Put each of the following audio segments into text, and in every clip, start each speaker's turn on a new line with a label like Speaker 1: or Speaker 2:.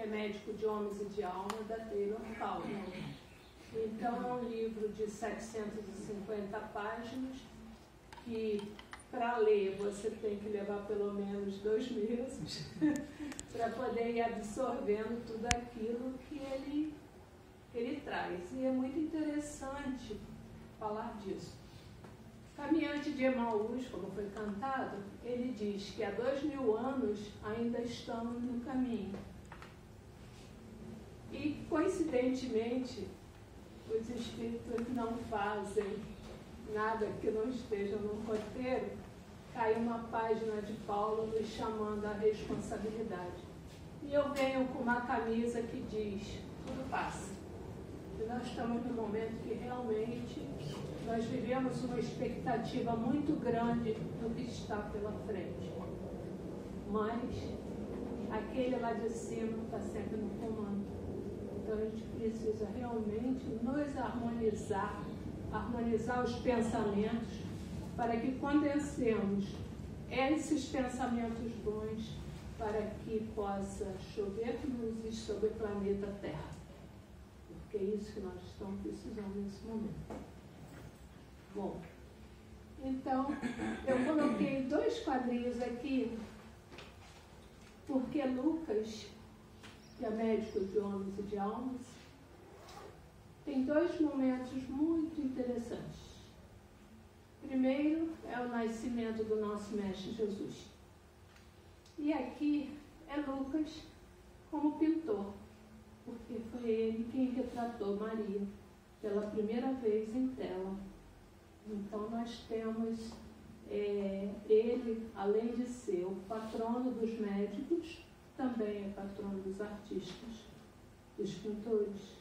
Speaker 1: é Médico de Homens e de Alma, da Taylor Caldwell. Então, é um livro de 750 páginas, que, para ler, você tem que levar pelo menos 2 meses, para poder ir absorvendo tudo aquilo que ele traz. E é muito interessante falar disso. Caminhante de Emaús, como foi cantado, ele diz que há 2000 anos ainda estamos no caminho. E, coincidentemente, os espíritos não fazem nada que não esteja no roteiro. Caiu uma página de Paulo nos chamando à responsabilidade. E eu venho com uma camisa que diz, tudo passa. E nós estamos num momento que realmente nós vivemos uma expectativa muito grande do que está pela frente. Mas aquele lá de cima está sempre no comando. Então a gente precisa realmente nos harmonizar os pensamentos, para que condensemos esses pensamentos bons, para que possa chover luzes sobre o planeta Terra. Porque é isso que nós estamos precisando nesse momento. Bom, então, eu coloquei 2 quadrinhos aqui, porque Lucas, que é Médico de Homens e de Almas, tem 2 momentos muito interessantes. Primeiro é o nascimento do nosso Mestre Jesus. E aqui é Lucas como pintor, porque foi ele quem retratou Maria pela primeira vez em tela. Então nós temos ele, além de ser o patrono dos médicos, também é patrono dos artistas, dos pintores,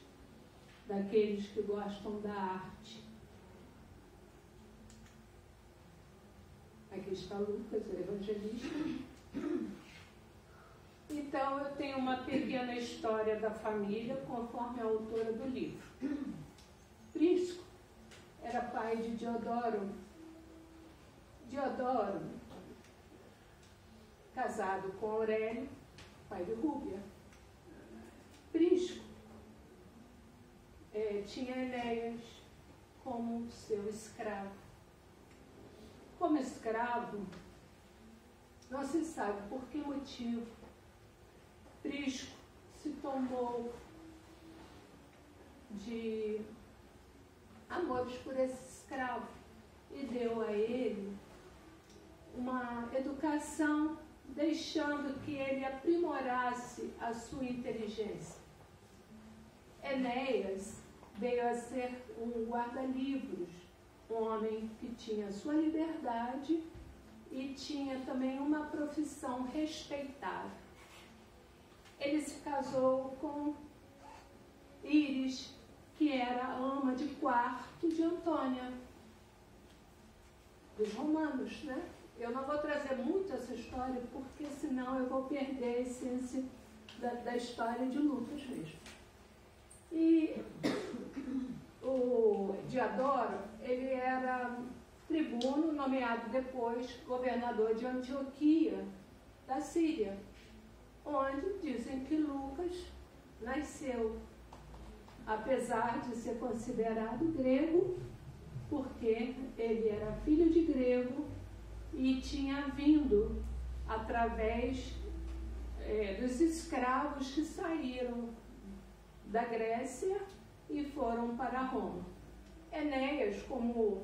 Speaker 1: daqueles que gostam da arte. Aqui está Lucas, o evangelista. Então, eu tenho uma pequena história da família, conforme a autora do livro. Prisco era pai de Diodoro. Diodoro, casado com Aurélio, pai de Rúbia. Prisco tinha Enéas como seu escravo. Como escravo, não se sabe por que motivo Prisco se tomou de amores por esse escravo e deu a ele uma educação, deixando que ele aprimorasse a sua inteligência. Enéas veio a ser um guarda-livros, um homem que tinha sua liberdade e tinha também uma profissão respeitável. Ele se casou com Íris, que era a ama de quarto de Antônia, dos romanos, né? Eu não vou trazer muito essa história, porque senão eu vou perder a essência da história de Lucas mesmo. E o Diodoro, ele era tribuno, nomeado depois governador de Antioquia, da Síria, onde dizem que Lucas nasceu, apesar de ser considerado grego, porque ele era filho de grego e tinha vindo através dos escravos que saíram da Grécia e foram para Roma. Enéas, como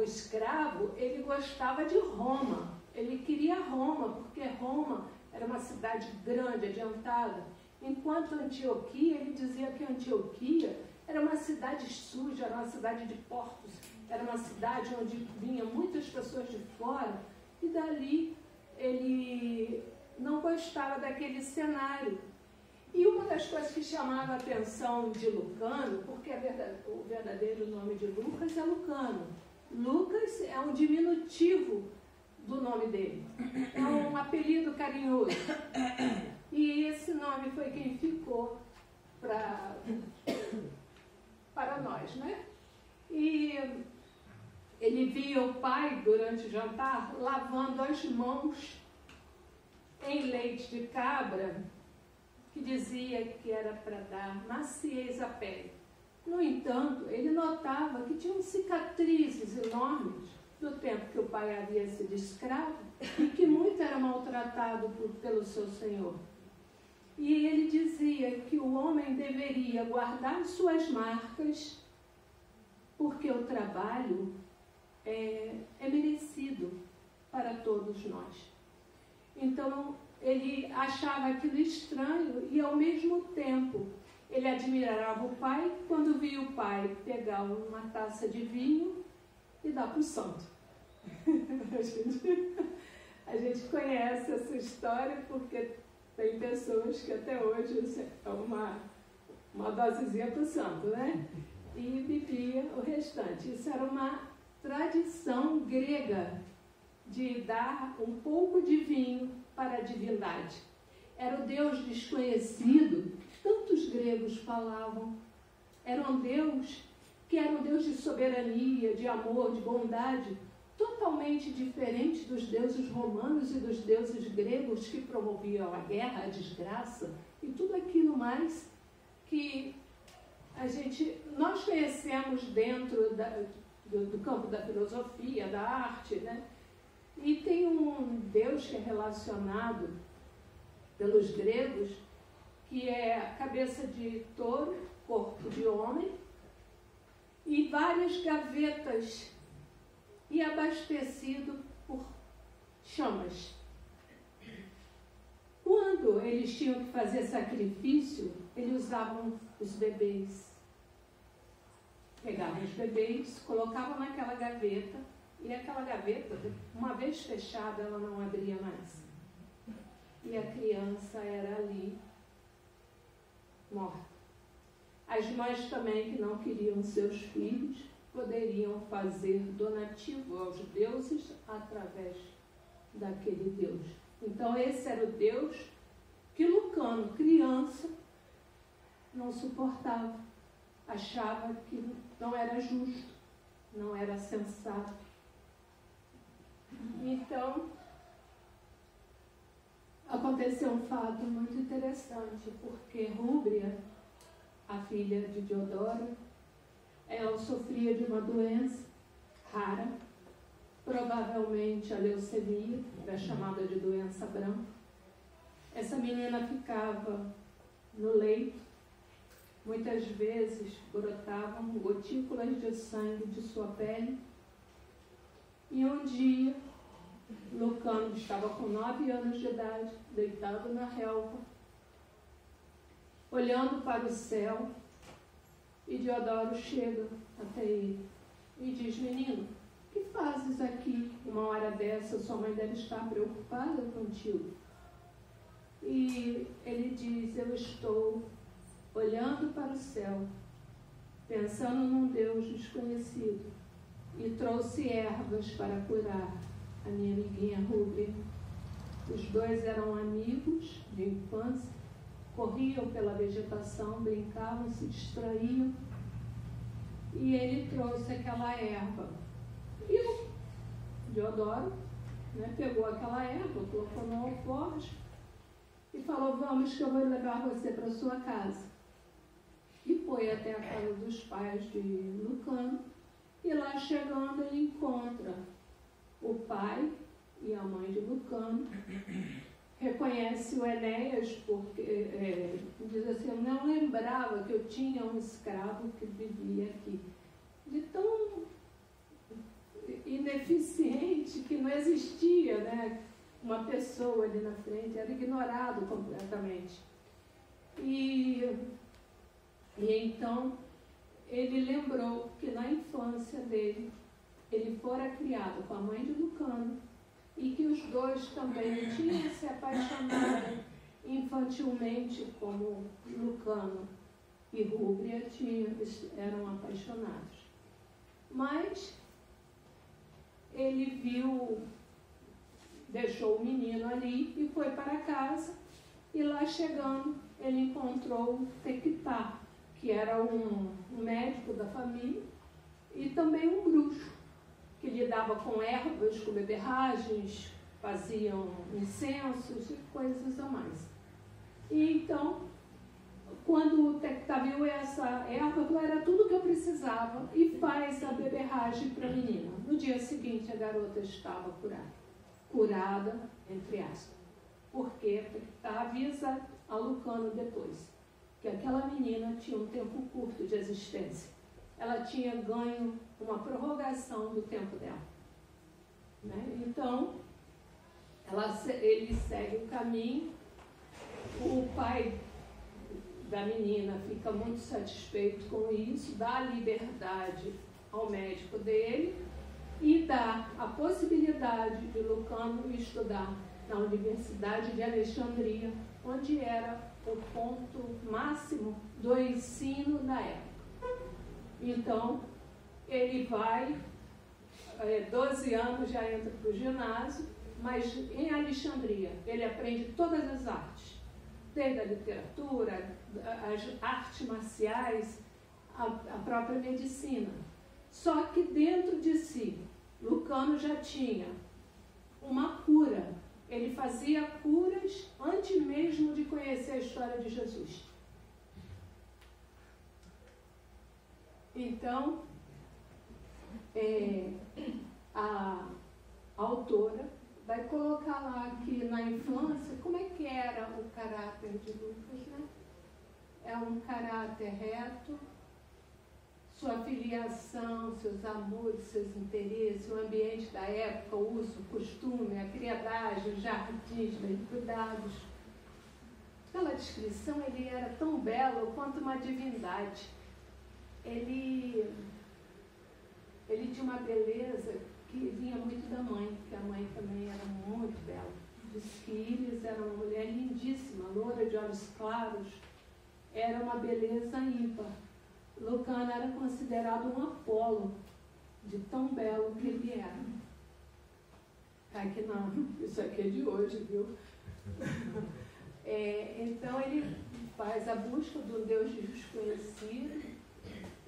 Speaker 1: escravo, ele gostava de Roma, ele queria Roma, porque Roma era uma cidade grande, adiantada, enquanto Antioquia, ele dizia que Antioquia era uma cidade suja, era uma cidade de porcos, era uma cidade onde vinham muitas pessoas de fora, e dali ele não gostava daquele cenário. E uma das coisas que chamava a atenção de Lucano, porque o verdadeiro nome de Lucas é Lucano. Lucas é um diminutivo do nome dele, é um apelido carinhoso. E esse nome foi quem ficou para nós, né? E ele via o pai, durante o jantar, lavando as mãos em leite de cabra, que dizia que era para dar maciez à pele. No entanto, ele notava que tinham cicatrizes enormes do tempo que o pai havia sido escravo e que muito era maltratado pelo seu senhor. E ele dizia que o homem deveria guardar suas marcas porque o trabalho é merecido para todos nós. Então, ele achava aquilo estranho e, ao mesmo tempo, ele admirava o pai quando via o pai pegar uma taça de vinho e dar para o santo. A gente conhece essa história porque tem pessoas que até hoje é uma dosezinha para o santo, né? E bebia o restante. Isso era uma tradição grega de dar um pouco de vinho para a divindade. Era o Deus desconhecido que tantos gregos falavam. Era um Deus que era um Deus de soberania, de amor, de bondade, totalmente diferente dos deuses romanos e dos deuses gregos que promoviam a guerra, a desgraça e tudo aquilo mais que nós conhecemos dentro do campo da filosofia, da arte, né? E tem um Deus que é relacionado pelos gregos, que é a cabeça de touro, corpo de homem, e várias gavetas, e abastecido por chamas. Quando eles tinham que fazer sacrifício, eles usavam os bebês. Pegavam os bebês, colocavam naquela gaveta, e aquela gaveta, uma vez fechada, ela não abria mais. E a criança era ali, morta. As mães também, que não queriam seus filhos, poderiam fazer donativo aos deuses através daquele Deus. Então, esse era o Deus que Lucano, criança, não suportava. Achava que não era justo, não era sensato. Então, aconteceu um fato muito interessante, porque Rúbria, a filha de Diodoro, ela sofria de uma doença rara, provavelmente a leucemia, era chamada de doença branca. Essa menina ficava no leito, muitas vezes brotavam gotículas de sangue de sua pele. E um dia, Lucano estava com 9 anos de idade, deitado na relva, olhando para o céu, e Diodoro chega até ele e diz: menino, o que fazes aqui uma hora dessa? Sua mãe deve estar preocupada contigo. E ele diz: eu estou olhando para o céu, pensando num Deus desconhecido, e trouxe ervas para curar a minha amiguinha Rúbria. Os dois eram amigos de infância, corriam pela vegetação, brincavam, se distraíam, e ele trouxe aquela erva. E o Diodoro, né, pegou aquela erva, colocou no alforje e falou: vamos que eu vou levar você para sua casa. E foi até a casa dos pais de Lucano, e lá chegando ele encontra o pai e a mãe de Lucano. Reconhece o Enéas, porque diz assim: eu não lembrava que eu tinha um escravo que vivia aqui. De tão ineficiente que não existia, né, uma pessoa ali na frente, era ignorado completamente. E então ele lembrou que na infância dele, ele fora criado com a mãe de Lucano, e que os dois também tinham se apaixonado infantilmente, como Lucano e Rúbria eram apaixonados. Mas ele deixou o menino ali e foi para casa, e lá chegando ele encontrou Tequitá, que era um médico da família, e também um bruxo, que lidava com ervas, com beberragens, faziam incensos e coisas a mais. E então quando o Tecta viu essa erva, falou, era tudo que eu precisava, e faz a beberragem para a menina. No dia seguinte, a garota estava curada, entre aspas. Por quê? Tecta avisa a Lucano depois, que aquela menina tinha um tempo curto de existência. Ela tinha ganho uma prorrogação do tempo dela. Né? Então, ele segue o caminho, o pai da menina fica muito satisfeito com isso, dá liberdade ao médico dele e dá a possibilidade de Lucano estudar na Universidade de Alexandria, onde era o ponto máximo do ensino da época. Então, ele vai, 12 anos já entra para o ginásio, mas em Alexandria ele aprende todas as artes, desde a literatura, as artes marciais, a própria medicina. Só que dentro de si, Lucano já tinha uma cura. Ele fazia curas antes mesmo de conhecer a história de Jesus. Então, a autora vai colocar lá que na infância, como é que era o caráter de Lucas, né? É um caráter reto, sua filiação, seus amores, seus interesses, o ambiente da época, o uso, o costume, a criadagem, os jardins bem cuidados. Pela descrição, ele era tão belo quanto uma divindade. Ele tinha uma beleza que vinha muito da mãe, porque a mãe também era muito bela. Diz que Íris era uma mulher lindíssima, loura de olhos claros, era uma beleza ímpar. Lucano era considerado um Apolo, de tão belo que ele era. Aqui não, isso aqui é de hoje, viu? Então ele faz a busca do Deus desconhecido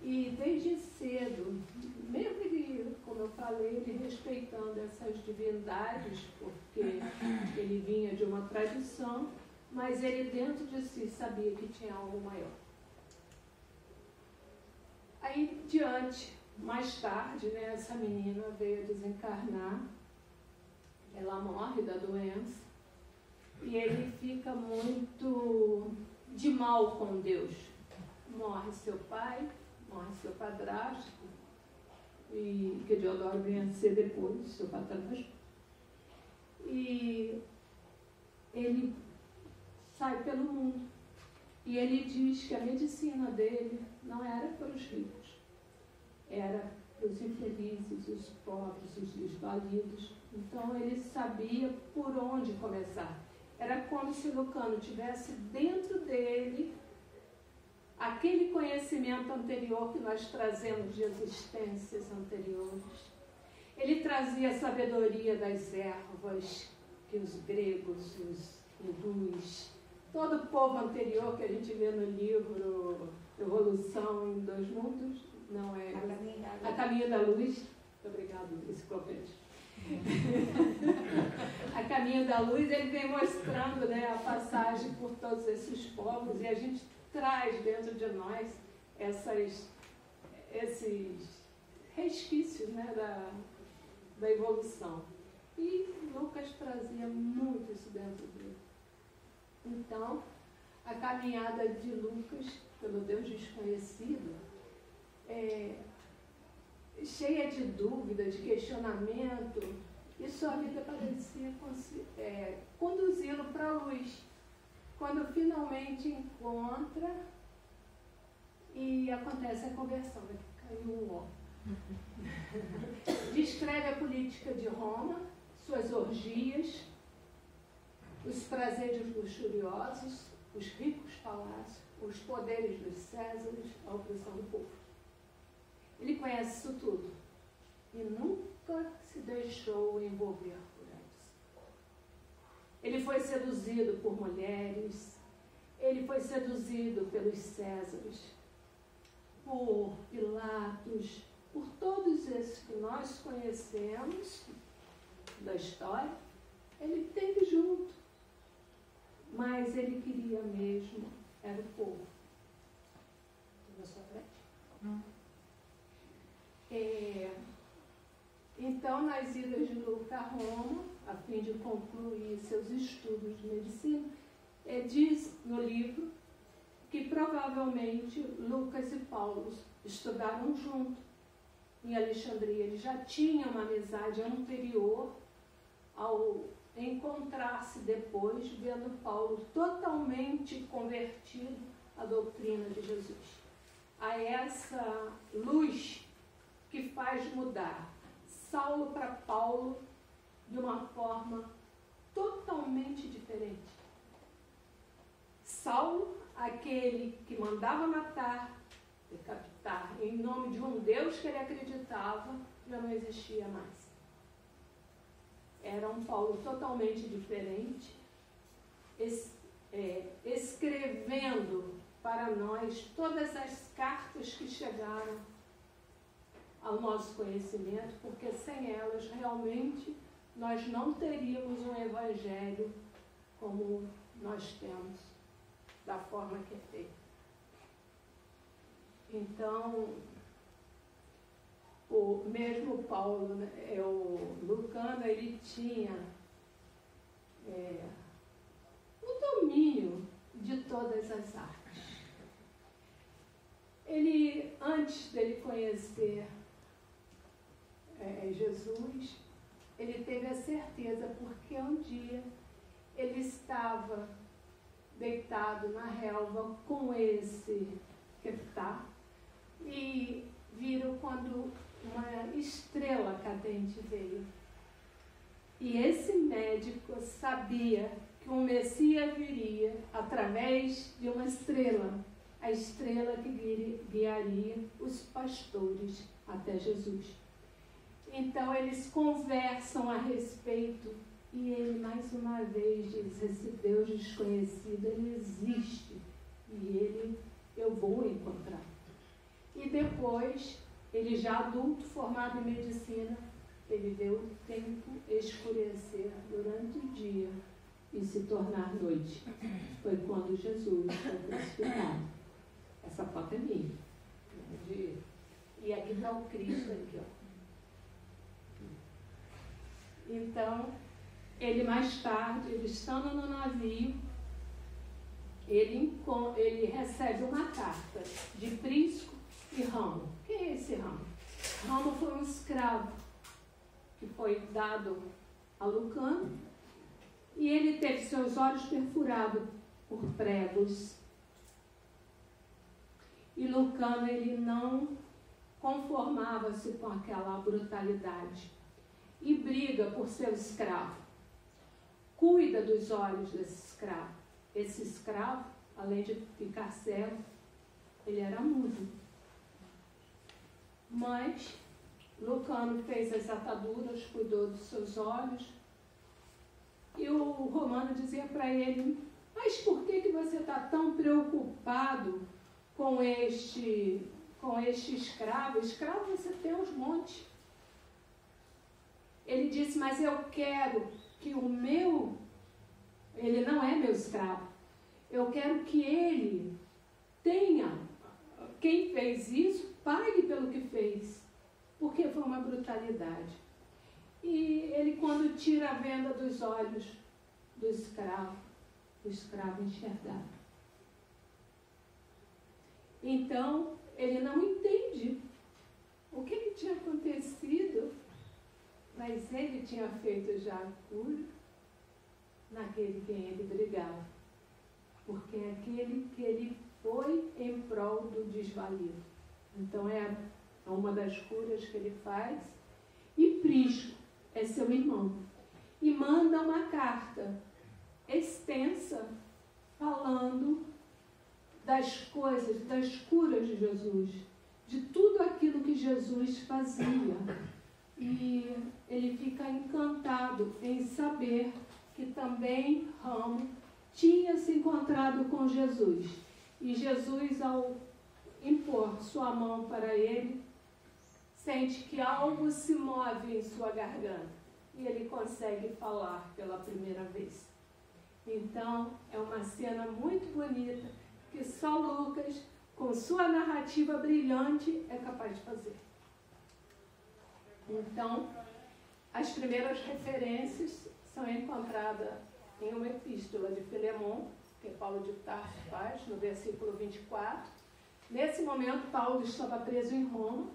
Speaker 1: e desde cedo, mesmo ele, como eu falei, ele respeitando essas divindades, porque ele vinha de uma tradição, mas ele dentro de si sabia que tinha algo maior. Aí, mais tarde, né, essa menina veio a desencarnar, ela morre da doença, e ele fica muito de mal com Deus. Morre seu pai, morre seu padrasto, e que Diodoro vem a ser depois, seu padrasto. E ele sai pelo mundo. E ele diz que a medicina dele não era para os ricos, era para os infelizes, os pobres, os desvalidos. Então ele sabia por onde começar. Era como se Lucano tivesse dentro dele aquele conhecimento anterior que nós trazemos de existências anteriores. Ele trazia a sabedoria das ervas que os gregos, os hindus, todo o povo anterior que a gente vê no livro Evolução em Dois Mundos, não é? A Caminho da Luz. Muito obrigada, enciclopédia. A Caminho da Luz, ele vem mostrando, né, a passagem por todos esses povos, e a gente traz dentro de nós esses resquícios, né, da evolução. E Lucas trazia muito isso dentro dele. Então, a caminhada de Lucas pelo Deus desconhecido cheia de dúvida, de questionamento, e sua vida parecia conduzi-lo para a luz. Quando finalmente encontra e acontece a conversão, caiu um ó. Descreve a política de Roma, suas orgias, os prazeres luxuriosos, os ricos palácios, os poderes dos Césares, a opressão do povo. Ele conhece isso tudo e nunca se deixou envolver por eles. Ele foi seduzido por mulheres, ele foi seduzido pelos Césares, por Pilatos, por todos esses que nós conhecemos da história. Ele esteve junto, mas ele queria mesmo, era o povo. na sua frente. Então, nas idas de Lucas a Roma, a fim de concluir seus estudos de medicina, diz no livro que provavelmente Lucas e Paulo estudaram juntos em Alexandria. Eles já tinham uma amizade anterior ao encontrar-se depois, vendo Paulo totalmente convertido à doutrina de Jesus. A essa luz que faz mudar Saulo para Paulo de uma forma totalmente diferente. Saulo, aquele que mandava matar, decapitar, em nome de um Deus que ele acreditava, já não existia mais. Era um Paulo totalmente diferente, escrevendo para nós todas as cartas que chegaram ao nosso conhecimento, porque sem elas realmente nós não teríamos um evangelho como nós temos, da forma que é feito. Então, mesmo Paulo, né, o Lucano, ele tinha o domínio de todas as artes. Ele, antes dele conhecer Jesus, ele teve a certeza, porque um dia ele estava deitado na relva com esse Queftá, e viram quando uma estrela cadente veio. E esse médico sabia que um Messias viria através de uma estrela, a estrela que guiaria os pastores até Jesus. Então eles conversam a respeito e ele mais uma vez diz: esse Deus desconhecido, ele existe e eu vou encontrar. E depois, ele já adulto, formado em medicina, ele vê o tempo escurecer durante o dia e se tornar noite. Foi quando Jesus foi crucificado. Essa foto é minha. E aqui está o Cristo, aqui, ó. Então, ele mais tarde, ele estando no navio, ele recebe uma carta de Prisco e Ramo. Quem é esse Ramo? Ramo foi um escravo que foi dado a Lucano, e ele teve seus olhos perfurados por pregos. E Lucano, ele não conformava-se com aquela brutalidade e briga por seu escravo. Cuida dos olhos desse escravo. Esse escravo, além de ficar cego, ele era mudo. Mas Lucano fez as ataduras, cuidou dos seus olhos, e o romano dizia para ele: mas por que você está tão preocupado com este escravo? Escravo você tem uns montes. Ele disse: mas eu quero que ele não é meu escravo. Eu quero que ele tenha, quem fez isso, pague pelo que fez, porque foi uma brutalidade. E ele, quando tira a venda dos olhos do escravo, o escravo enxergava. Então, ele não entende o que tinha acontecido, mas ele tinha feito já a cura naquele quem ele brigava, porque é aquele que ele foi em prol do desvalido. Então é uma das curas que ele faz. E Prisco é seu irmão, e manda uma carta extensa falando das coisas, das curas de Jesus, de tudo aquilo que Jesus fazia. E ele fica encantado em saber que também Ramo tinha se encontrado com Jesus. E Jesus, ao impor sua mão para ele, sente que algo se move em sua garganta. E ele consegue falar pela primeira vez. Então, é uma cena muito bonita, que só Lucas com sua narrativa brilhante, é capaz de fazer. Então, as primeiras referências são encontradas em uma epístola de Filemon, que Paulo de Tarso faz, no versículo 24. Nesse momento, Paulo estava preso em Roma,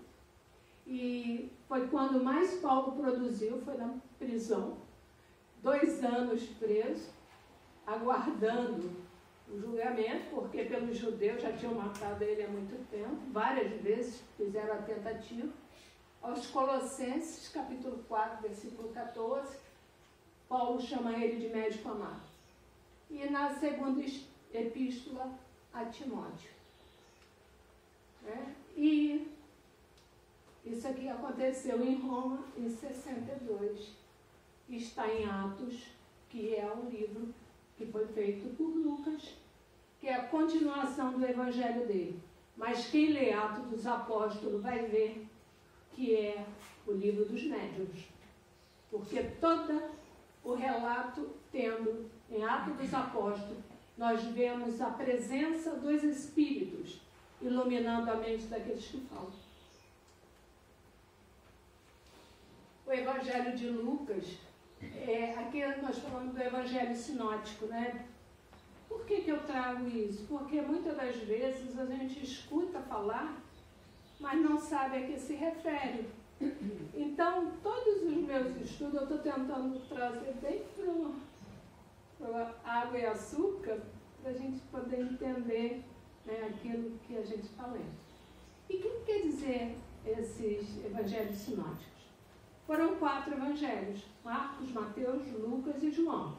Speaker 1: e foi quando mais Paulo produziu, foi na prisão, 2 anos preso, aguardando o julgamento, porque pelos judeus já tinham matado ele há muito tempo, várias vezes fizeram a tentativa. Aos Colossenses, capítulo 4, versículo 14, Paulo chama ele de médico amado. E na segunda epístola a Timóteo. E isso aqui aconteceu em Roma em 62. Está em Atos, que é um livro que foi feito por Lucas, que é a continuação do evangelho dele. Mas quem lê Atos dos Apóstolos vai ver que é o livro dos médiuns. Porque todo o relato tendo em Atos dos Apóstolos, nós vemos a presença dos Espíritos iluminando a mente daqueles que falam. O Evangelho de Lucas, aqui nós falamos do Evangelho sinótico, né? Por que eu trago isso? Porque muitas das vezes a gente escuta falar, mas não sabe a que se refere. Então, todos os meus estudos eu estou tentando trazer bem para água e açúcar, para a gente poder entender, né, aquilo que a gente está lendo. E o que quer dizer esses evangelhos sinóticos? Foram 4 evangelhos: Marcos, Mateus, Lucas e João.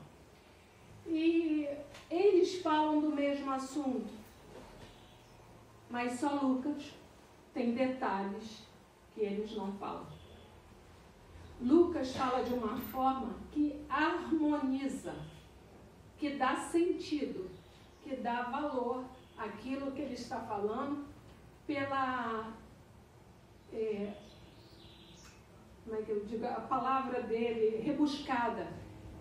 Speaker 1: E eles falam do mesmo assunto, mas só Lucas tem detalhes que eles não falam. Lucas fala de uma forma que harmoniza, que dá sentido, que dá valor àquilo que ele está falando pela... como é que eu digo? A palavra dele, rebuscada.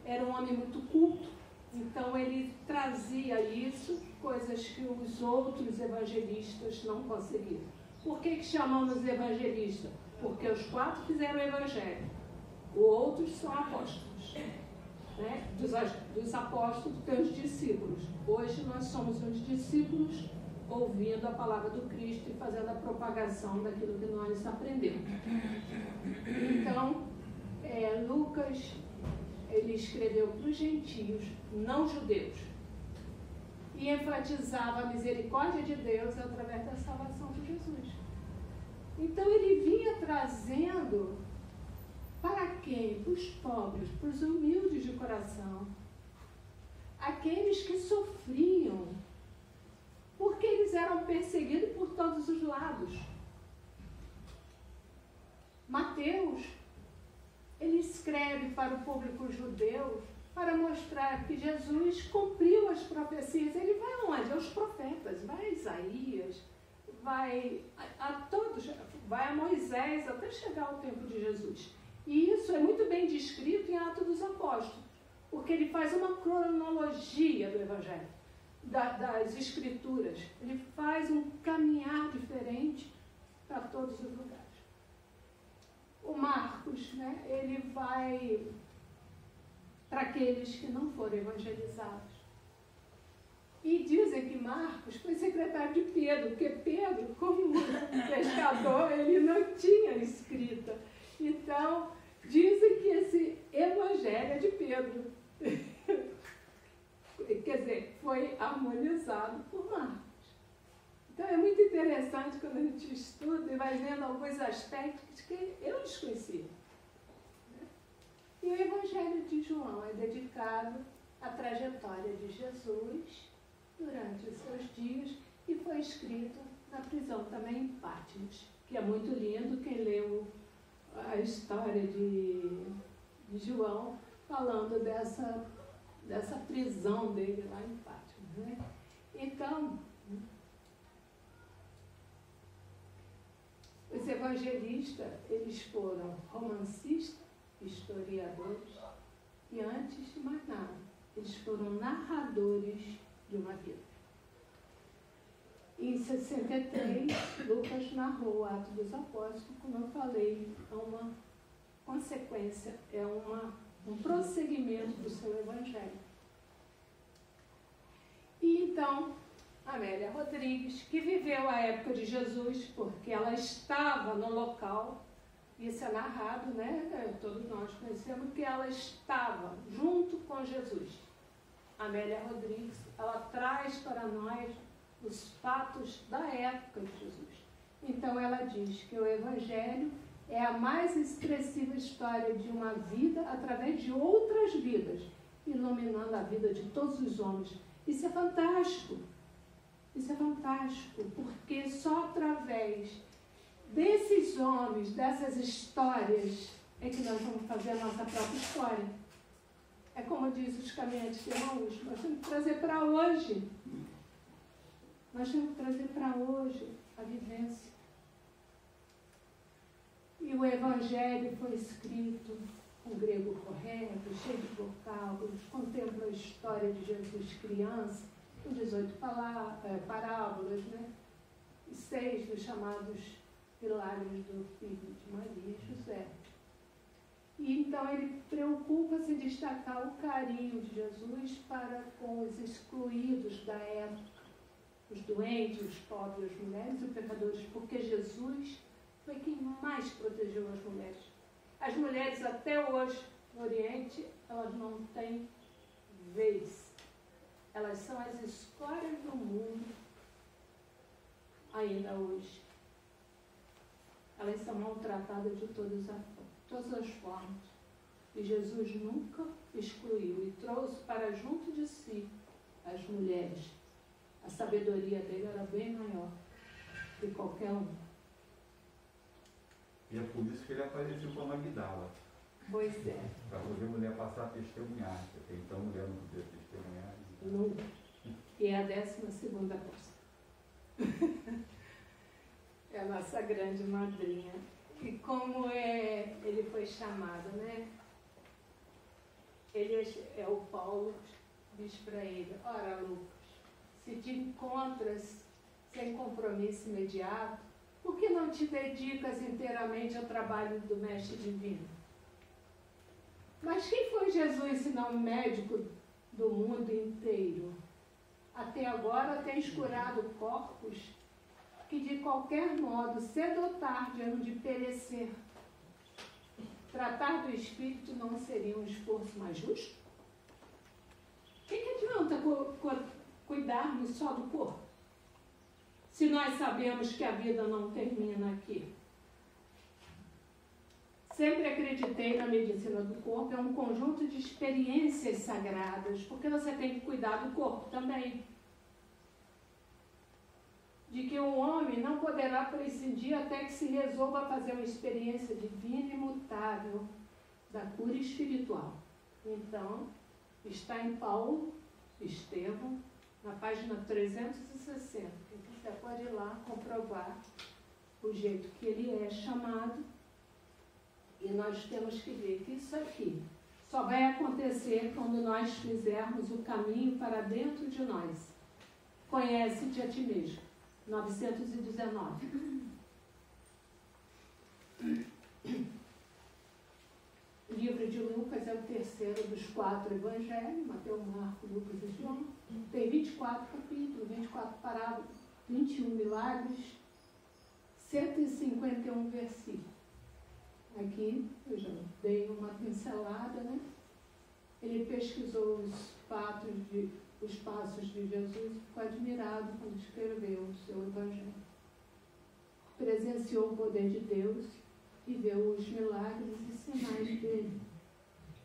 Speaker 1: Era um homem muito culto, então ele trazia isso, coisas que os outros evangelistas não conseguiram. Por que chamamos evangelista? Porque os 4 fizeram o evangelho. Os outros são apóstolos. Né? Dos apóstolos tem os discípulos. Hoje nós somos os discípulos ouvindo a palavra do Cristo e fazendo a propagação daquilo que nós aprendemos. Então, Lucas, ele escreveu para os gentios, não judeus, e enfatizava a misericórdia de Deus através da salvação de Jesus. Então ele vinha trazendo para quem? Para os pobres, para os humildes de coração, aqueles que sofriam, porque eles eram perseguidos por todos os lados. Mateus, ele escreve para o público judeu para mostrar que Jesus cumpriu as profecias. Ele vai aonde? Aos profetas, vai a Isaías, vai a todos, vai a Moisés, até chegar ao tempo de Jesus. E isso é muito bem descrito em Atos dos Apóstolos, porque ele faz uma cronologia do Evangelho, das Escrituras. Ele faz um caminhar diferente para todos os lugares. O Marcos, né, ele vai para aqueles que não foram evangelizados. E dizem que Marcos foi secretário de Pedro, porque Pedro, como pescador, ele não tinha escrita. Então, dizem que esse evangelho é de Pedro. Quer dizer, foi harmonizado por Marcos. Então, é muito interessante quando a gente estuda e vai vendo alguns aspectos que eu desconhecia. E o Evangelho de João é dedicado à trajetória de Jesus durante os seus dias e foi escrito na prisão também em Patmos, que é muito lindo. Quem leu a história de João falando dessa prisão dele lá em Patmos, né? Então, os evangelistas, eles foram romancistas, historiadores, e antes de mais nada, eles foram narradores de uma vida. Em 63, Lucas narrou o Ato dos Apóstolos, como eu falei, é uma consequência, é um prosseguimento do seu evangelho. E então, Amélia Rodrigues, que viveu a época de Jesus, porque ela estava no local, isso é narrado, né? Todos nós conhecemos que ela estava junto com Jesus. Amélia Rodrigues, ela traz para nós os fatos da época de Jesus. Então ela diz que o Evangelho é a mais expressiva história de uma vida através de outras vidas, iluminando a vida de todos os homens. Isso é fantástico. Isso é fantástico, porque só através desses homens, dessas histórias, é que nós vamos fazer a nossa própria história. É como diz os caminhantes de Emaús, nós temos que trazer para hoje. Nós temos que trazer para hoje a vivência. E o Evangelho foi escrito com grego correto, cheio de vocábulos, contempla a história de Jesus criança, com 18 parábolas, né? E 6 dos chamados pilares do filho de Maria e José. E então ele preocupa-se em destacar o carinho de Jesus para com os excluídos da época, os doentes, os pobres, as mulheres e os pecadores, porque Jesus foi quem mais protegeu as mulheres. As mulheres até hoje, no Oriente, elas não têm vez. Elas são as escórias do mundo ainda hoje. Elas são maltratadas de todas as formas. E Jesus nunca excluiu e trouxe para junto de si as mulheres. A sabedoria dele era bem maior que qualquer um.
Speaker 2: E é por isso que ele apareceu com a Magdala.
Speaker 1: Pois é.
Speaker 2: Para poder a mulher passar a testemunhar. Porque então a mulher não podia testemunhar.
Speaker 1: Nunca. E é a 12ª apóstola. É a nossa grande madrinha. E como ele foi chamado, né? Ele é o Paulo, diz para ele, ora Lucas, se te encontras sem compromisso imediato, por que não te dedicas inteiramente ao trabalho do Mestre Divino? Mas quem foi Jesus, senão médico do mundo inteiro? Até agora tens curado corpos que de qualquer modo, cedo ou tarde, hão de perecer. Tratar do espírito não seria um esforço mais justo? O que adianta cuidarmos só do corpo? Se nós sabemos que a vida não termina aqui. Sempre acreditei na medicina do corpo, é um conjunto de experiências sagradas, porque você tem que cuidar do corpo também. De que o homem não poderá prescindir até que se resolva a fazer uma experiência divina e imutável da cura espiritual. Então, está em Paulo, Estevão, na página 360. Quem quiser pode ir lá comprovar o jeito que ele é chamado. E nós temos que ver que isso aqui só vai acontecer quando nós fizermos o caminho para dentro de nós. Conhece-te a ti mesmo. 919. O livro de Lucas é o terceiro dos 4 evangelhos, Mateus, Marcos, Lucas e João. Tem 24 capítulos, 24 parábolas, 21 milagres, 151 versículos. Aqui, eu já dei uma pincelada, né? Ele pesquisou os passos de Jesus e ficou admirado quando escreveu o seu evangelho. Presenciou o poder de Deus e viu os milagres e sinais dele.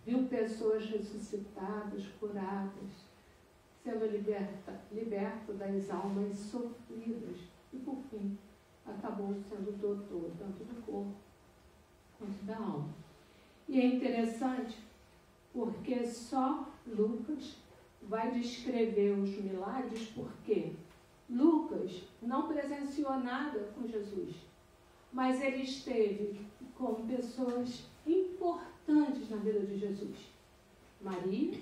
Speaker 1: Viu pessoas ressuscitadas, curadas, sendo liberto das almas sofridas e, por fim, acabou sendo doutor, tanto do corpo quanto da alma. E é interessante porque só Lucas vai descrever os milagres, porque Lucas não presenciou nada com Jesus, mas ele esteve com pessoas importantes na vida de Jesus. Maria,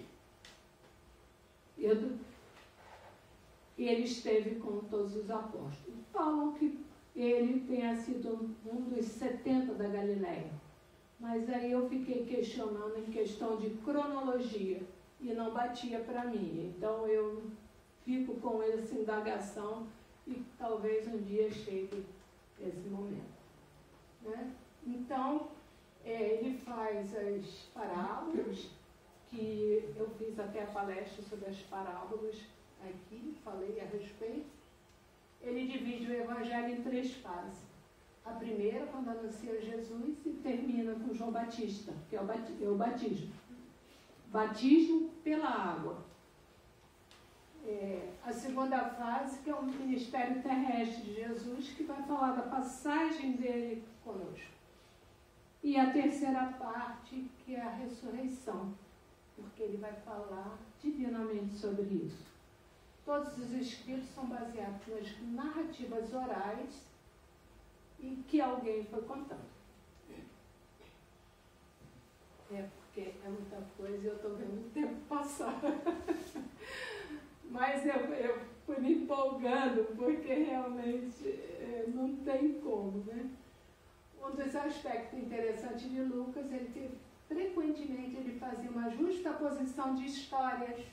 Speaker 1: e ele esteve com todos os apóstolos. Falam que ele tenha sido um dos 70 da Galileia. Mas aí eu fiquei questionando em questão de cronologia e não batia para mim. Então eu fico com essa indagação e talvez um dia chegue esse momento. Né? Então, ele faz as parábolas, que eu fiz até a palestra sobre as parábolas aqui, falei a respeito. Ele divide o Evangelho em 3 fases. A primeira, quando anuncia Jesus, e termina com João Batista, que é o batismo. Batismo pela água. A segunda fase, que é o ministério terrestre de Jesus, que vai falar da passagem dele conosco. E a terceira parte, que é a ressurreição, porque ele vai falar divinamente sobre isso. Todos os escritos são baseados nas narrativas orais e que alguém foi contando. Porque é muita coisa e eu estou vendo o tempo passar. Mas eu fui me empolgando, porque realmente não tem como, né? Um dos aspectos interessantes de Lucas é que frequentemente ele fazia uma justaposição de histórias,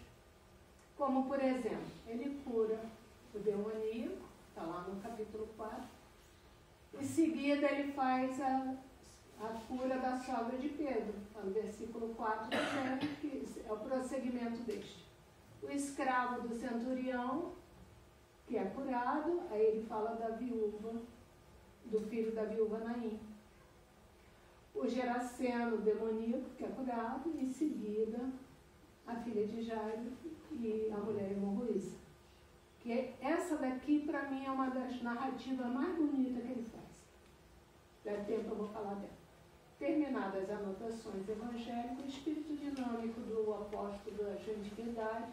Speaker 1: como, por exemplo, ele cura o demoníaco, está lá no capítulo 4, em seguida ele faz a cura da sogra de Pedro, está no versículo 4, que é o prosseguimento deste. O escravo do centurião, que é curado, aí ele fala da viúva, do filho da viúva Naim. O Geraseno demoníaco, que é curado, e em seguida a filha de Jairo e a mulher hemorroísa. Que essa daqui, para mim, é uma das narrativas mais bonitas que ele faz. Der tempo, eu vou falar dela. Terminadas as anotações evangélicas, o espírito dinâmico do apóstolo da antiguidade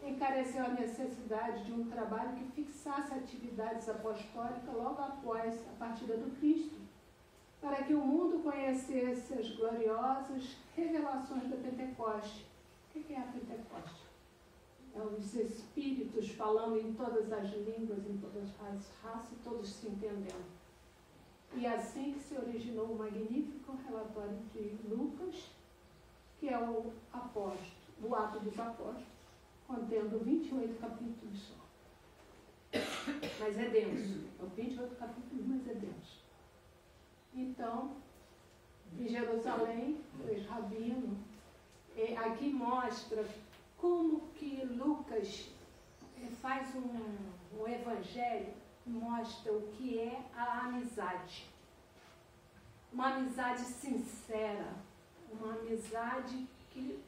Speaker 1: encareceu a necessidade de um trabalho que fixasse atividades apostólicas logo após a partida do Cristo, para que o mundo conhecesse as gloriosas revelações da Pentecoste. O que é a Pentecoste? É os espíritos falando em todas as línguas, em todas as raças, e todos se entendendo. E assim que se originou o magnífico relatório de Lucas, que é o Ato dos Apóstolos, contendo 28 capítulos só. Mas é denso. É 28 capítulos, mas é denso. Então, em Jerusalém, o rabino, aqui mostra como que Lucas faz um evangelho, mostra o que é a amizade. Uma amizade sincera, uma amizade que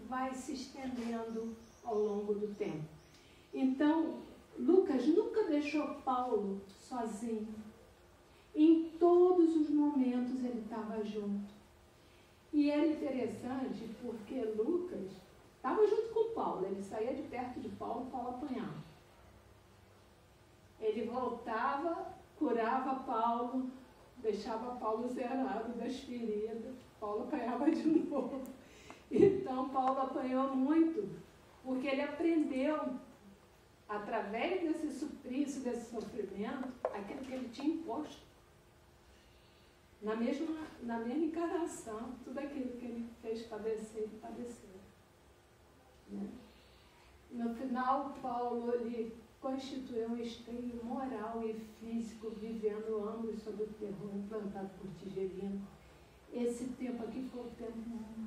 Speaker 1: vai se estendendo ao longo do tempo. Então, Lucas nunca deixou Paulo sozinho. Em todos os momentos ele estava junto. E era interessante porque Lucas estava junto com Paulo. Ele saía de perto de Paulo, Paulo apanhava. Ele voltava, curava Paulo, deixava Paulo zerado das feridas. Paulo apanhava de novo. Então, Paulo apanhou muito, porque ele aprendeu, através desse suplício, desse sofrimento, aquilo que ele tinha imposto. Na mesma encarnação, tudo aquilo que ele fez padecer, ele padeceu. Né? No final, Paulo ele constituiu um esteio moral e físico, vivendo ambos sob o terror implantado por Tigelino. Esse tempo aqui foi o tempo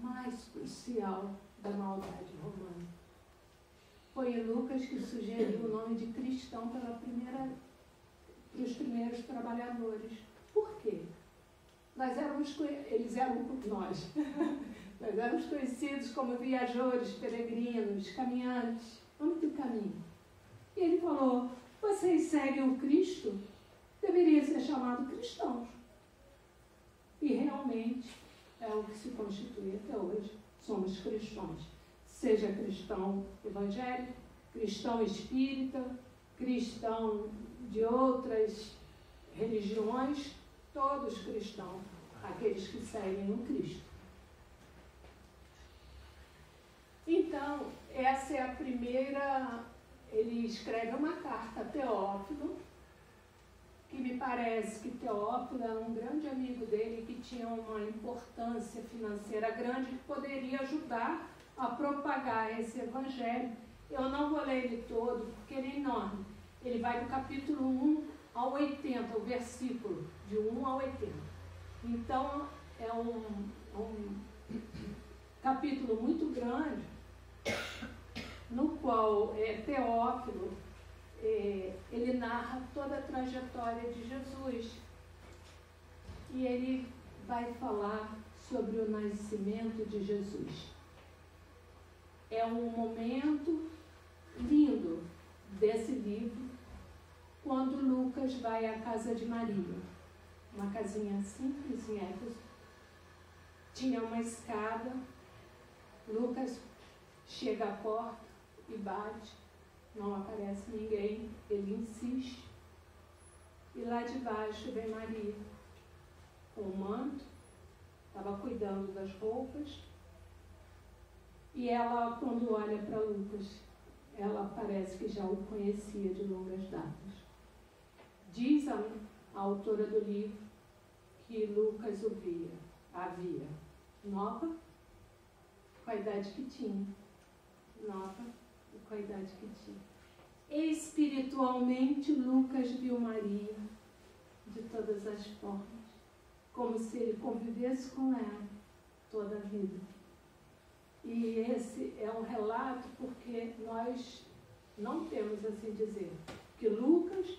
Speaker 1: mais crucial da maldade romana. Foi Lucas que sugeriu o nome de cristão para os primeiros trabalhadores. Por quê? Nós éramos conhecidos como viajores, peregrinos, caminhantes, homens do caminho. E ele falou, vocês seguem o Cristo? Deveriam ser chamados cristãos. E realmente é o que se constitui até hoje. Somos cristãos. Seja cristão evangélico, cristão espírita, cristão de outras religiões, todos cristãos, aqueles que seguem o Cristo. Então, essa é a primeira ele escreve uma carta a Teófilo, que me parece que Teófilo era um grande amigo dele, que tinha uma importância financeira grande, que poderia ajudar a propagar esse evangelho. Eu não vou ler ele todo, porque ele é enorme. Ele vai do capítulo 1 ao 80, o versículo de 1 a 80. Então, é um capítulo muito grande, no qual Teófilo, ele narra toda a trajetória de Jesus. E ele vai falar sobre o nascimento de Jesus. É um momento lindo desse livro, quando Lucas vai à casa de Maria. Uma casinha simples em Éfeso. Tinha uma escada. Lucas chega à porta e bate. Não aparece ninguém. Ele insiste. E lá de baixo vem Maria, com o manto. Estava cuidando das roupas. E ela, quando olha para Lucas, ela parece que já o conhecia de longas datas. Diz a autora do livro que Lucas havia nova, com a idade que tinha. Nova, com a idade que tinha. Espiritualmente, Lucas viu Maria de todas as formas, como se ele convivesse com ela toda a vida. E esse é um relato porque nós não temos, assim dizer, que Lucas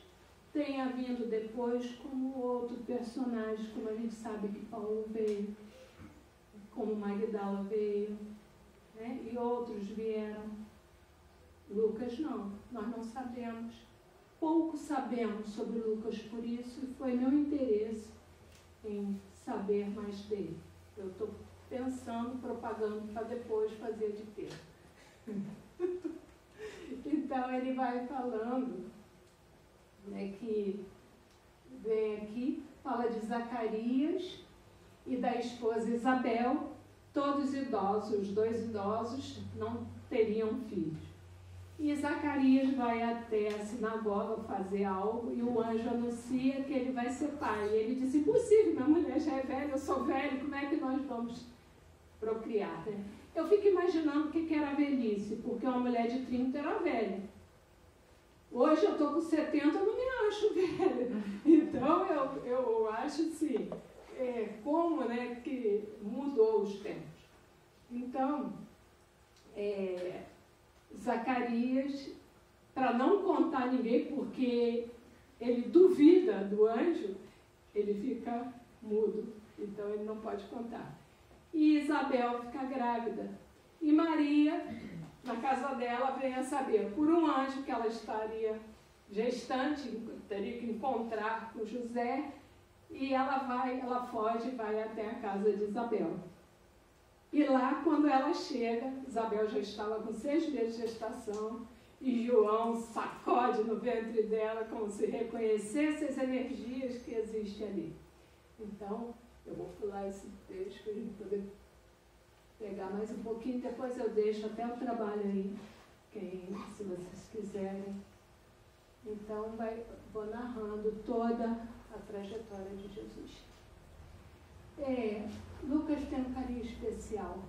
Speaker 1: tenha vindo depois como outro personagem, como a gente sabe que Paulo veio, como Magdala veio, né? E outros vieram. Lucas não, nós não sabemos. Pouco sabemos sobre Lucas, por isso foi meu interesse em saber mais dele. Eu estou pensando, propagando para depois fazer de texto. Então ele vai falando, né, que vem aqui, fala de Zacarias e da esposa Isabel, todos idosos, os dois idosos não teriam filhos. E Zacarias vai até a sinagoga fazer algo e o anjo anuncia que ele vai ser pai. E ele diz, impossível, minha mulher já é velha, eu sou velho, como é que nós vamos procriar, né? Eu fico imaginando o que era a velhice, porque uma mulher de 30 era velha. Hoje eu estou com 70, eu não me acho velha. Então eu acho assim, como, né, que mudou os tempos. Então, Zacarias, para não contar a ninguém, porque ele duvida do anjo, ele fica mudo, então ele não pode contar. E Isabel fica grávida. E Maria, na casa dela, vem a saber, por um anjo, que ela estaria gestante, teria que encontrar com José, e ela foge e vai até a casa de Isabel. E lá, quando ela chega, Isabel já estava com 6 meses de gestação, e João sacode no ventre dela como se reconhecesse as energias que existem ali. Então, eu vou pular esse texto para a gente poder pegar mais um pouquinho, depois eu deixo até o trabalho aí, se vocês quiserem. Então, vou narrando toda a trajetória de Jesus. Lucas tem um carinho especial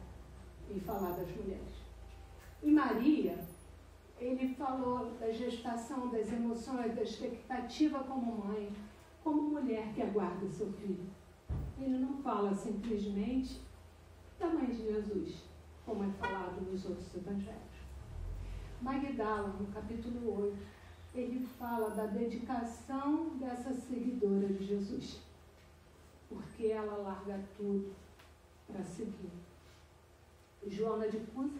Speaker 1: em falar das mulheres. E Maria, ele falou da gestação, das emoções, da expectativa como mãe, como mulher que aguarda seu filho. Ele não fala simplesmente da mãe de Jesus, como é falado nos outros evangelhos. Magdala, no capítulo 8, ele fala da dedicação dessa seguidora de Jesus, porque ela larga tudo para seguir. Joana de Cusco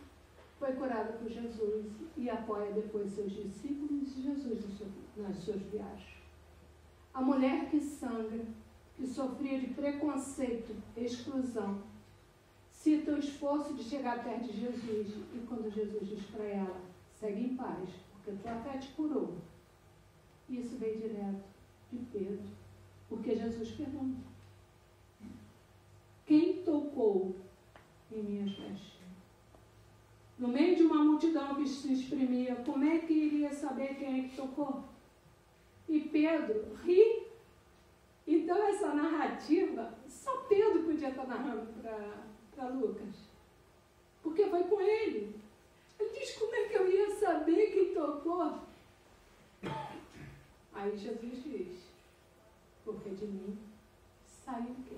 Speaker 1: foi curada por Jesus e apoia depois seus discípulos e Jesus nas suas viagens. A mulher que sangra, que sofria de preconceito, exclusão, cita o esforço de chegar perto de Jesus e quando Jesus diz para ela, segue em paz, porque tua fé te curou. Isso veio direto de Pedro, porque Jesus pergunta, quem tocou em minhas vestes? no meio de uma multidão que se exprimia, como é que iria saber quem é que tocou? E Pedro ri. Então essa narrativa, só Pedro podia estar narrando para Lucas, porque foi com ele. Ele diz, como é que eu ia saber quem tocou? Aí Jesus diz, porque de mim saiu o quê?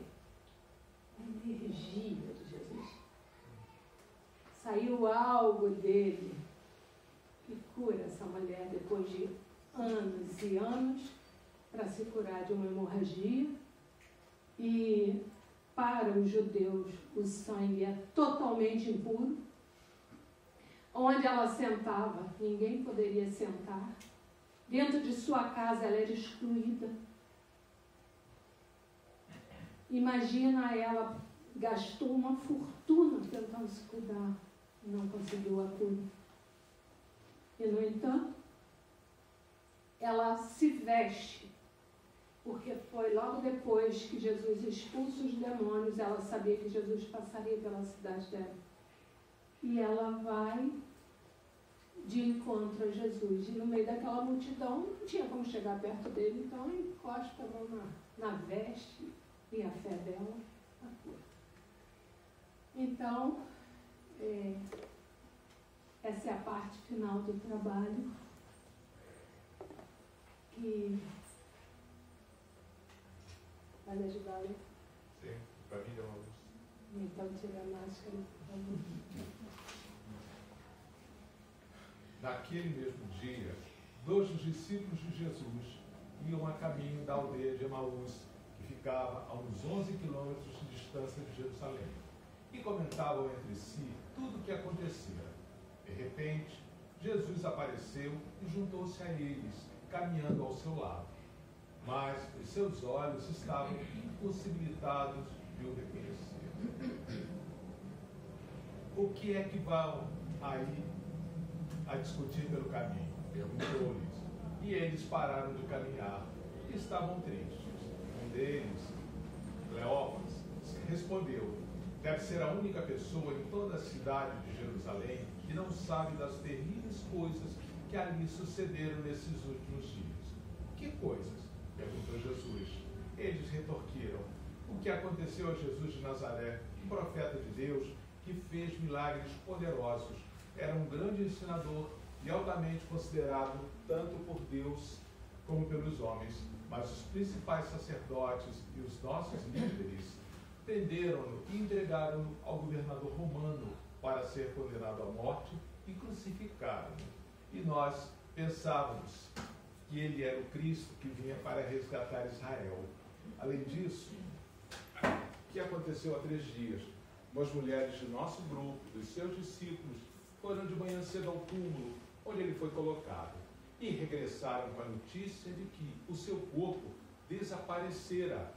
Speaker 1: A energia de Jesus. Saiu algo dele que cura essa mulher depois de anos e anos para se curar de uma hemorragia. E para os judeus o sangue é totalmente impuro. Onde ela sentava, ninguém poderia sentar. Dentro de sua casa ela era excluída. Imagina, ela gastou uma fortuna tentando se cuidar e não conseguiu a cura. E, no entanto, ela se veste, porque foi logo depois que Jesus expulsa os demônios, ela sabia que Jesus passaria pela cidade dela. E ela vai de encontro a Jesus. E no meio daquela multidão, não tinha como chegar perto dele, então ela encosta a mão na veste e a fé dela a cura. Então, essa é a parte final do trabalho que vai me ajudar, né?
Speaker 3: Sim, para mim é uma luz.
Speaker 1: Então, tira a máscara, por favor.
Speaker 3: Naquele mesmo dia, 2 dos discípulos de Jesus iam a caminho da aldeia de Emaús, que ficava a uns 11 quilômetros de distância de Jerusalém, e comentavam entre si tudo o que acontecia. De repente, Jesus apareceu e juntou-se a eles, caminhando ao seu lado. Mas os seus olhos estavam impossibilitados de o reconhecer. O que é que vão aí a discutir pelo caminho? Perguntou-lhes. E eles pararam de caminhar e estavam tristes. Um deles, Cleófas, respondeu: deve ser a única pessoa em toda a cidade de Jerusalém que não sabe das terríveis coisas que ali sucederam nesses últimos dias. Que coisas? Perguntou Jesus. Eles retorquiram: o que aconteceu a Jesus de Nazaré, um profeta de Deus que fez milagres poderosos. Era um grande ensinador e altamente considerado tanto por Deus como pelos homens. Mas os principais sacerdotes e os nossos líderes prenderam-no e entregaram-no ao governador romano para ser condenado à morte e crucificaram-no. E nós pensávamos que ele era o Cristo que vinha para resgatar Israel. Além disso, o que aconteceu há 3 dias? Umas mulheres de nosso grupo, dos seus discípulos, foram de manhã cedo ao túmulo, onde ele foi colocado, e regressaram com a notícia de que o seu corpo desaparecera,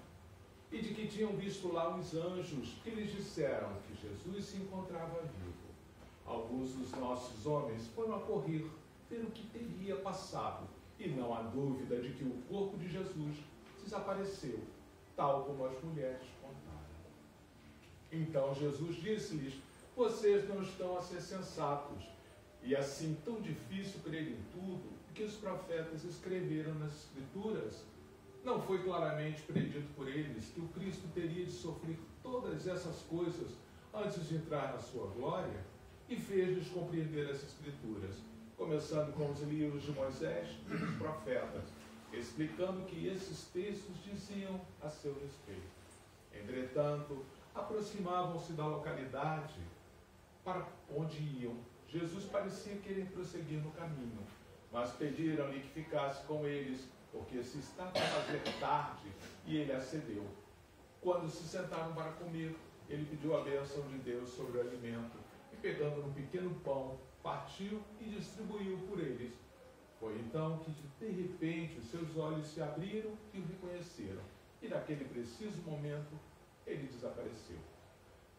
Speaker 3: e de que tinham visto lá uns anjos que lhes disseram que Jesus se encontrava vivo. Alguns dos nossos homens foram a correr ver o que teria passado, e não há dúvida de que o corpo de Jesus desapareceu, tal como as mulheres contaram. Então Jesus disse-lhes: vocês não estão a ser sensatos, e assim tão difícil crer em tudo que os profetas escreveram nas Escrituras. Não foi claramente predito por eles que o Cristo teria de sofrer todas essas coisas antes de entrar na sua glória? E fez-lhes compreender as Escrituras, começando com os livros de Moisés e dos profetas, explicando o que esses textos diziam a seu respeito. Entretanto, aproximavam-se da localidade para onde iam. Jesus parecia querer prosseguir no caminho, mas pediram-lhe que ficasse com eles, porque se estava a fazer tarde, e ele acedeu. Quando se sentaram para comer, ele pediu a bênção de Deus sobre o alimento, e pegando um pequeno pão, partiu e distribuiu por eles. Foi então que, de repente, os seus olhos se abriram e o reconheceram, e naquele preciso momento, ele desapareceu.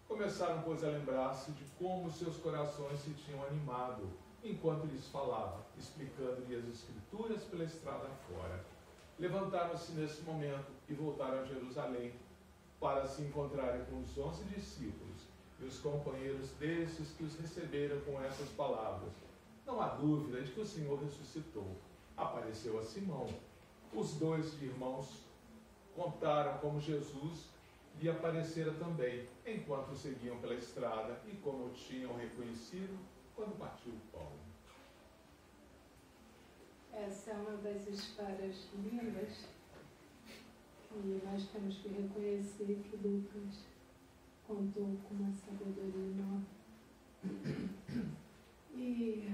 Speaker 3: Começaram, pois, a lembrar-se de como seus corações se tinham animado, enquanto lhes falava, explicando-lhe as Escrituras pela estrada fora. Levantaram-se nesse momento e voltaram a Jerusalém, para se encontrarem com os 11 discípulos, e os companheiros desses que os receberam com essas palavras: não há dúvida de que o Senhor ressuscitou. Apareceu a Simão. Os dois irmãos contaram como Jesus lhe aparecera também, enquanto seguiam pela estrada, e como o tinham reconhecido quando partiu o pão.
Speaker 1: Essa é uma das histórias lindas que nós temos que reconhecer que Lucas contou com uma sabedoria enorme. E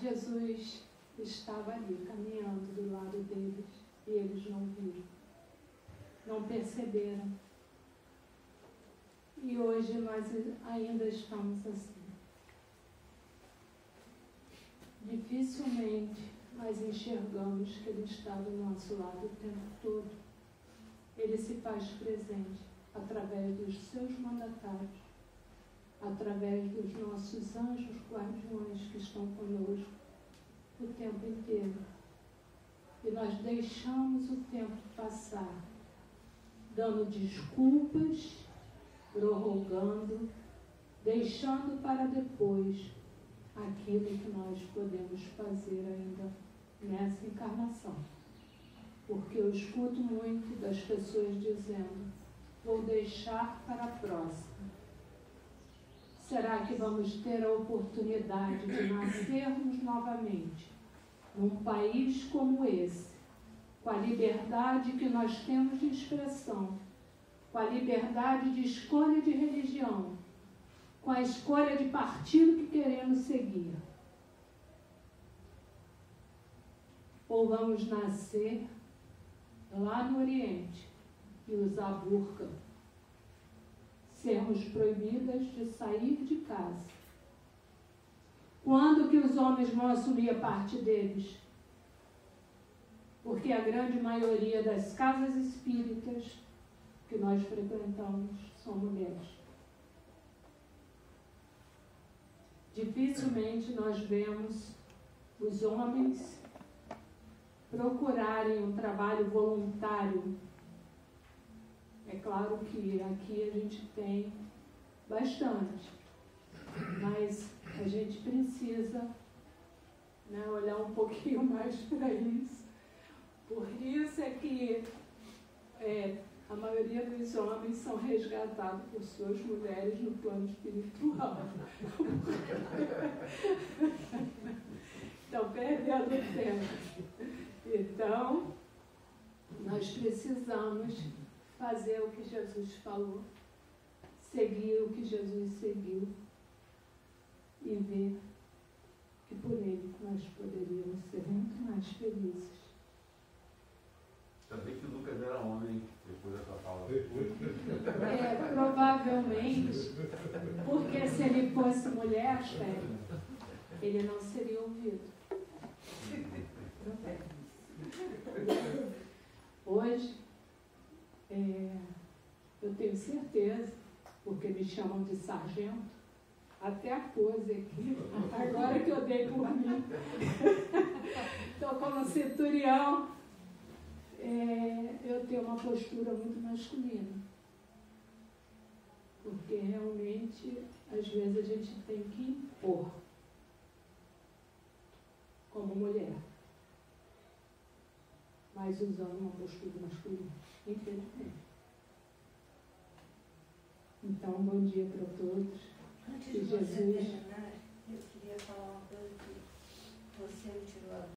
Speaker 1: Jesus estava ali, caminhando do lado deles, e eles não viram, não perceberam. E hoje nós ainda estamos assim. Dificilmente nós enxergamos que Ele está do nosso lado o tempo todo. Ele se faz presente através dos seus mandatários, através dos nossos anjos guardiões que estão conosco o tempo inteiro. E nós deixamos o tempo passar, dando desculpas, prorrogando, deixando para depois aquilo que nós podemos fazer ainda nessa encarnação. Porque eu escuto muito das pessoas dizendo: vou deixar para a próxima. Será que vamos ter a oportunidade de nascermos novamente num país como esse, com a liberdade que nós temos de expressão, com a liberdade de escolha de religião, com a escolha de partido que queremos seguir? Ou vamos nascer lá no Oriente e usar burca, sermos proibidas de sair de casa? Quando que os homens vão assumir a parte deles? Porque a grande maioria das casas espíritas que nós frequentamos são mulheres. Dificilmente nós vemos os homens procurarem um trabalho voluntário. É claro que aqui a gente tem bastante, mas a gente precisa, né, olhar um pouquinho mais para isso. Por isso é que a maioria dos homens são resgatados por suas mulheres no plano espiritual. Estão perdendo tempo. Então, nós precisamos fazer o que Jesus falou, seguir o que Jesus seguiu e ver que por ele nós poderíamos ser muito mais felizes.
Speaker 2: Também que o Lucas era homem, depois dessa fala.
Speaker 1: Provavelmente, porque se ele fosse mulher, ele não seria ouvido. Hoje, eu tenho certeza, porque me chamam de sargento, até a pose aqui, agora que eu dei por mim. Estou como centurião, eu tenho uma postura muito masculina. Porque realmente, às vezes, a gente tem que impor como mulher, mas usando uma postura masculina, infelizmente. Então, bom dia para todos.
Speaker 4: Antes de você terminar, eu queria falar uma coisa que você me tirou a